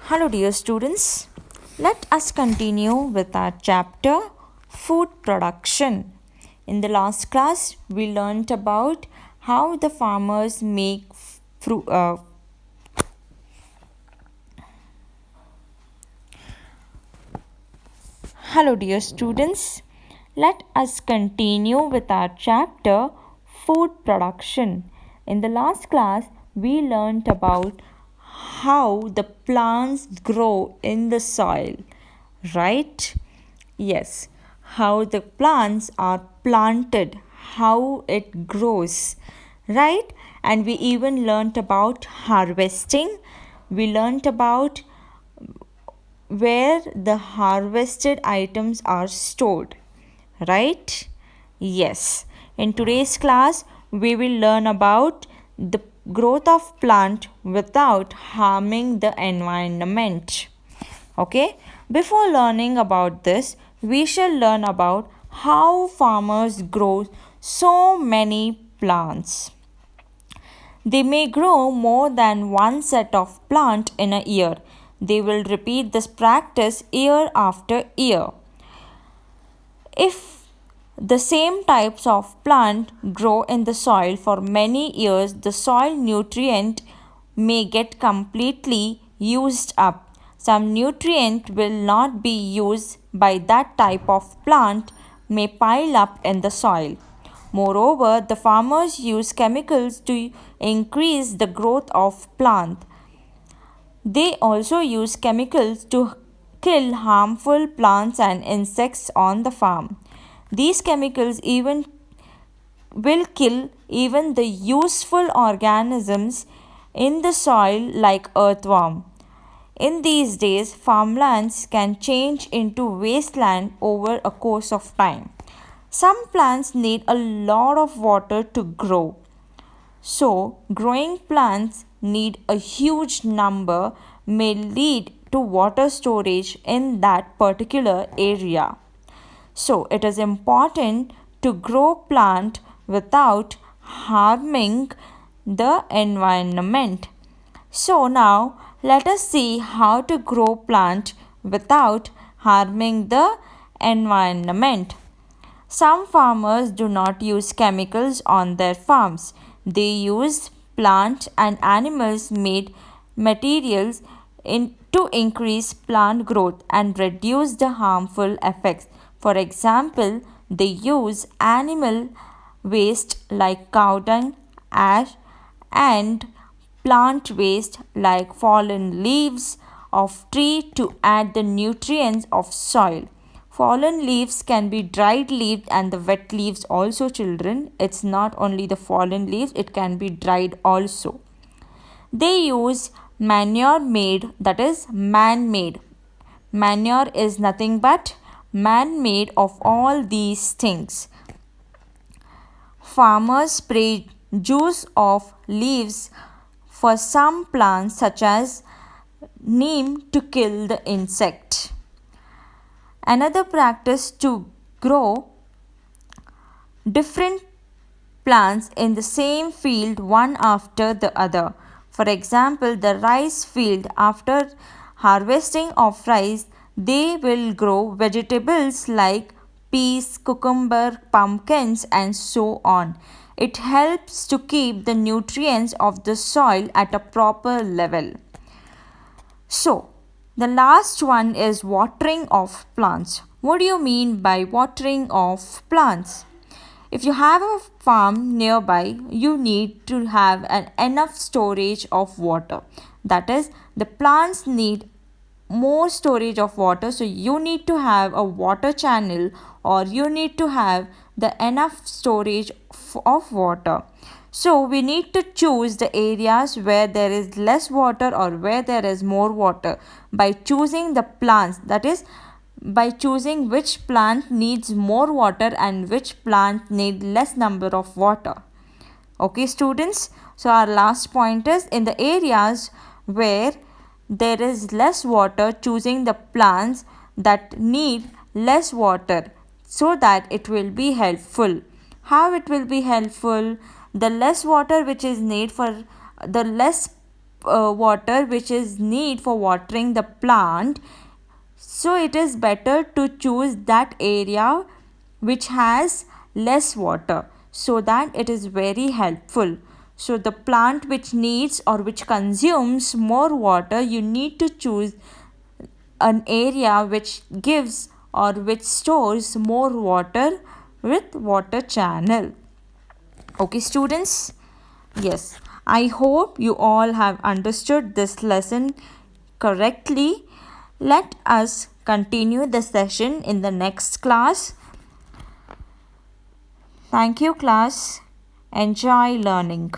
Hello, dear students. Let us continue with our chapter Food Production. In the last class, we learnt about how the farmers make fruit. Hello, dear students. Let us continue with our chapter Food Production. In the last class, we learnt about how the plants grow in the soil, right? Yes, how the plants are planted, how it grows, right? And we even learnt about harvesting. We learnt about where the harvested items are stored, right? Yes. In today's class, we will learn about the growth of plant without harming the environment. Okay? Before learning about this, we shall learn about how farmers grow so many plants. They may grow more than one set of plant in a year. They will repeat this practice year after year. If the same types of plant grow in the soil for many years, the soil nutrient may get completely used up. Some nutrient will not be used by that type of plant may pile up in the soil. Moreover, the farmers use chemicals to increase the growth of plant. They also use chemicals to kill harmful plants and insects on the farm. These chemicals even will kill even the useful organisms in the soil like earthworm. In these days, farmlands can change into wasteland over a course of time. Some plants need a lot of water to grow. So, growing plants need a huge number may lead to water storage in that particular area. So, it is important to grow plant without harming the environment. So, now let us see how to grow plant without harming the environment. Some farmers do not use chemicals on their farms. They use plant and animals made materials to increase plant growth and reduce the harmful effects. For example, they use animal waste like cow dung, ash, and plant waste like fallen leaves of tree to add the nutrients of soil. Fallen leaves can be dried leaves and the wet leaves also, children. It's not only the fallen leaves, it can be dried also. They use manure made, that is man made. Manure is nothing but man made of all these things. Farmers spray juice of leaves for some plants such as neem to kill the insect. Another practice to grow different plants in the same field one after the other. For example, the rice field, after harvesting of rice, they will grow vegetables like peas, cucumber, pumpkins, and so on. It helps to keep the nutrients of the soil at a proper level. So, the last one is watering of plants. What do you mean by watering of plants? If you have a farm nearby, you need to have enough storage of water. That is, the plants need more storage of water, so you need to have a water channel or you need to have the enough storage of water. So we need to choose the areas where there is less water or where there is more water by choosing the plants, that is by choosing which plant needs more water and which plant need less number of water. Okay, students, so our last point is in the areas where there is less water, choosing the plants that need less water so that it will be helpful. How it will be helpful? The less water which is needed for the less water which is need for watering the plant, so it is better to choose that area which has less water, so that it is very helpful. So the plant which needs or which consumes more water, you need to choose an area which gives or which stores more water with water channel. Okay students, yes, I hope you all have understood this lesson correctly. Let us continue the session in the next class. Thank you class. Enjoy learning.